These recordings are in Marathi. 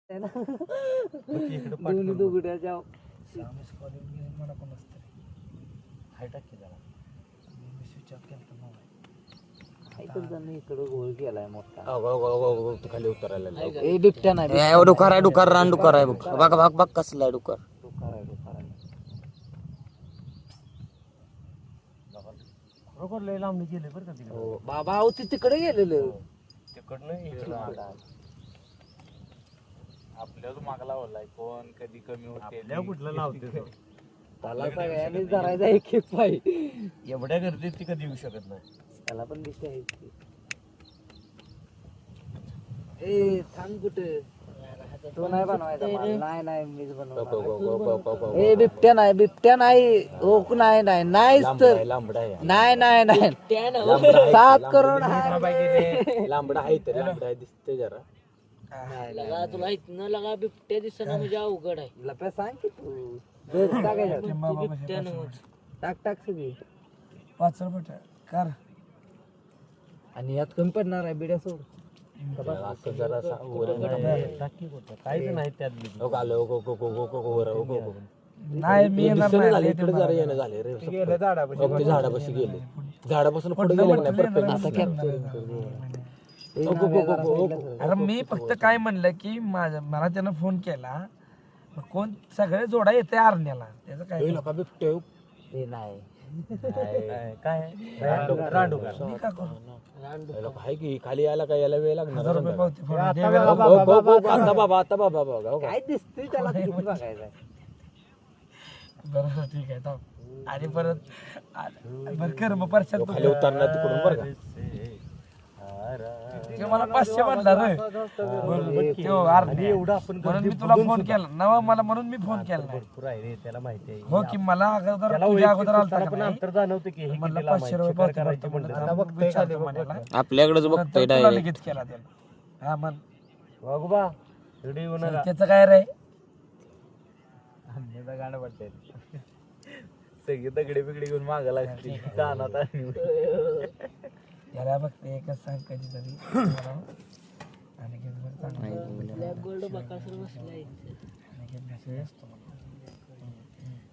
दोन्ही दुगड्याच्या मला कोण असतं हाय टाकी झाला मी स्विच ऑफ केलं इकडं गोळ केलाय मोठा खाली उतरायला ए बिबट्या नाही डुकार आहे डुकार रान डुकार आहे बघ बघ बघ बघ कसला आहे डुकार खरोखर लय लांब गेले बरं का तिकडे बाबा अहो ते तिकडे गेलेलं तिकडनं आपल्याच मागला ओलाय कोण कधी कमी होते आपल्या कुठलं लावते त्याला सगळ्यांनी धरायचा एक एक पाय एवढ्या गर्दीत ती कधी येऊ शकत नाही त्याला पण दिसते आहे की. ए थांब कुठे तो नाही बनवायचा मला. नाही मीच बनवणार. ए बिबट्या नाही ओक नाही नाहीच तर लांबडा आहे नाही 7 करोड लांबडा आहे तर लांबडा आहे दिसते जरा लगा तुला इथनं लगा बिबट्या दिसणं म्हणजे अवघड आहे लप्या सांग की तू बिबट्या टाक सगळी 5 रुपये कर आणि यात कमी पडणार आहे बिड्या सोड असं जरा काहीच नाही त्यात नाही मी इकडे जरा येणं झाले रे झाडापाशी गेले झाडापासून पुढे गेले नाही अरे मी फक्त काय म्हणलं की मला त्यानं फोन केला कोण सगळे जोडा येते आरण्याला त्याचं काय लोक बिबटे ते नाही काय मी का करू लोक आहे की खाली यायला काय यायला वेळ लागणार 1000 रुपये पावती फोडून दे. आता बाबा काय दिसतंय त्याला किती बघायचं बरं ठीक आहे थांब आणि परत बरं कर मग परशात खाली उतरणार तिकडून बरं का ते मला 500 म्हणला रे म्हणून मी तुला फोन केला नवा मला म्हणून मी फोन केला त्याला माहिती आहे हो की मला अगोदर तुझ्या अगोदर आलता का नाही? जाणवते की म्हणलं 500 रुपये पावती भरतो म्हणलं त्याला मग विचारतो म्हणाला. आपल्याकडेच नंतर बघतोय तुला डायरेक्ट लगेच केला त्याला हा म्हण वागोबा व्हिडिओ येऊन त्याचं काय रे गाणं वाटतंय सगळे दगडे बिगडे घेऊन मागा लागते कानात त्याला बघ एकच सांग कधीतरी आणि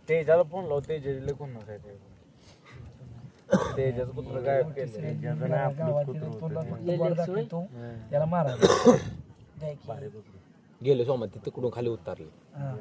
तेजाला फोन लाव तेजाला कोण नसायचं तेजाचं कुत्र गायब केलं तेजाचं नाही आपलंच कुत्रं होतं. त्याला मारायचं गेले सोमत तिकडून खाली उतरले हा.